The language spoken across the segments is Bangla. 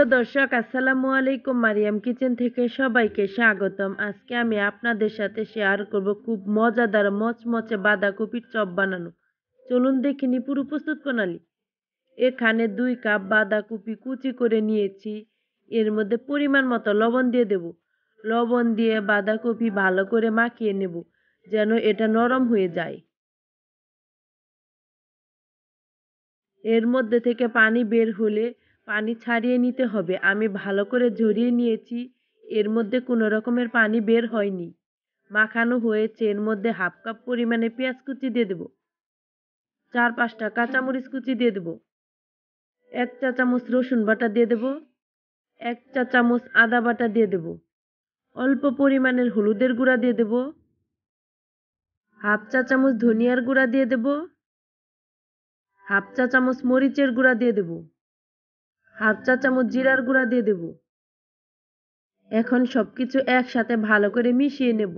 প্রিয় দর্শক, আসসালামু আলাইকুম। মারিয়াম কিচেন থেকে সবাইকে স্বাগতম। আজকে আমি আপনাদের সাথে শেয়ার করব খুব মজাদার মচমচে বাঁধাকপির চপ বানানো। চলুন দেখে নিই পুরো প্রস্তুত প্রণালী। এখানে 2 কাপ বাঁধাকপি কুচি করে নিয়েছি। এর মধ্যে পরিমাণ মতো লবণ দিয়ে দেব। লবণ দিয়ে বাঁধাকপি ভালো করে মাখিয়ে নেব যেন এটা নরম হয়ে যায়। এর মধ্যে থেকে পানি বের হলে পানি ছাড়িয়ে নিতে হবে। আমি ভালো করে ঝরিয়ে নিয়েছি, এর মধ্যে কোনো রকমের পানি বের হয়নি। মাখানো হয়েছে। এর মধ্যে হাফ কাপ পরিমাণে পেঁয়াজ কুচি দিয়ে দেব, 4-5টা কাঁচামরিচ কুচি দিয়ে দেব, 1 চা চামচ রসুন বাটা দিয়ে দেব, 1 চা চামচ আদা বাটা দিয়ে দেব, অল্প পরিমাণের হলুদের গুঁড়া দিয়ে দেব, হাফ চা চামচ ধনিয়ার গুঁড়া দিয়ে দেব, হাফ চা চামচ মরিচের গুঁড়া দিয়ে দেব, হাফ চা চামচ জিরার গুঁড়া দিয়ে দেব। এখন সবকিছু একসাথে ভালো করে মিশিয়ে নেব।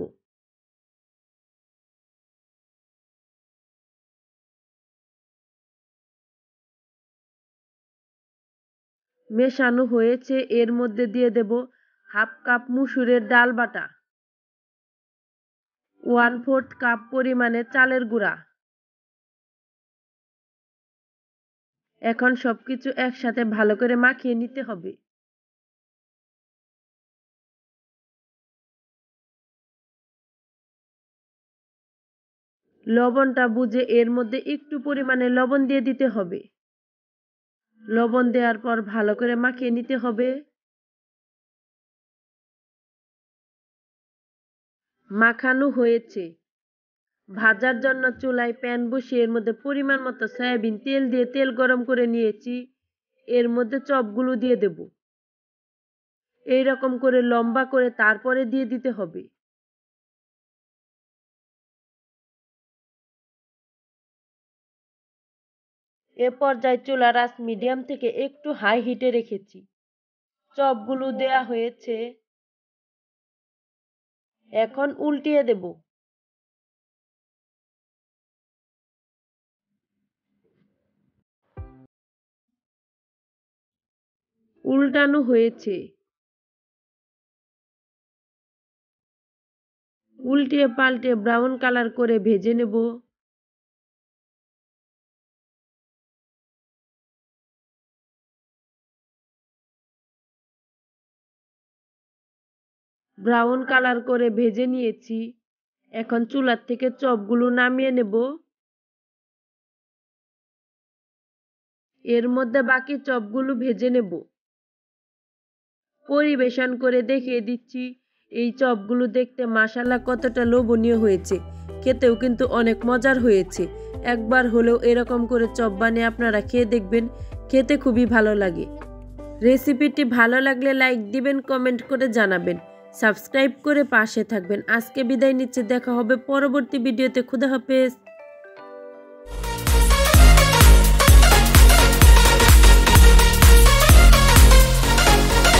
মেশানো হয়েছে। এর মধ্যে দিয়ে দেব হাফ কাপ মসুরের ডাল বাটা, 1/4 কাপ পরিমাণে চালের গুঁড়া। এখন সবকিছু একসাথে ভালো করে মাখিয়ে নিতে হবে। লবণটা বুঝে এর মধ্যে একটু পরিমাণে লবণ দিয়ে দিতে হবে। লবণ দেওয়ার পর ভালো করে মাখিয়ে নিতে হবে। মাখানো হয়েছে। ভাজার জন্য চুলায় প্যান বসিয়ে এর মধ্যে পরিমাণ মতো সয়াবিন তেল দিয়ে তেল গরম করে নিয়েছি। এর মধ্যে চপগুলো দিয়ে দেব। এইরকম করে লম্বা করে তারপরে দিয়ে দিতে হবে। এ পর্যায়ে চুলার আঁচ মিডিয়াম থেকে একটু হাই হিটে রেখেছি। চপগুলো দেয়া হয়েছে। এখন উল্টিয়ে দেব। উল্টানো হয়েছে। উল্টিয়ে পাল্টে ব্রাউন কালার করে ভেজে নেব। ব্রাউন কালার করে ভেজে নিয়েছি। এখন চুলার থেকে চপগুলো নামিয়ে নেব। এর মধ্যে বাকি চপগুলো ভেজে নেব। পরিবেশন করে দেখিয়ে দিচ্ছি এই চপগুলো দেখতে মাশাআল্লাহ কতটা লোভনীয় হয়েছে। খেতেও কিন্তু অনেক মজার হয়েছে। একবার হলেও এরকম করে চপ বানিয়ে আপনারা খেয়ে দেখবেন, খেতে খুবই ভালো লাগে। রেসিপিটি ভালো লাগলে লাইক দিবেন, কমেন্ট করে জানাবেন, সাবস্ক্রাইব করে পাশে থাকবেন। আজকে বিদায় নিচ্ছি, দেখা হবে পরবর্তী ভিডিওতে। খুদা হাফেজ।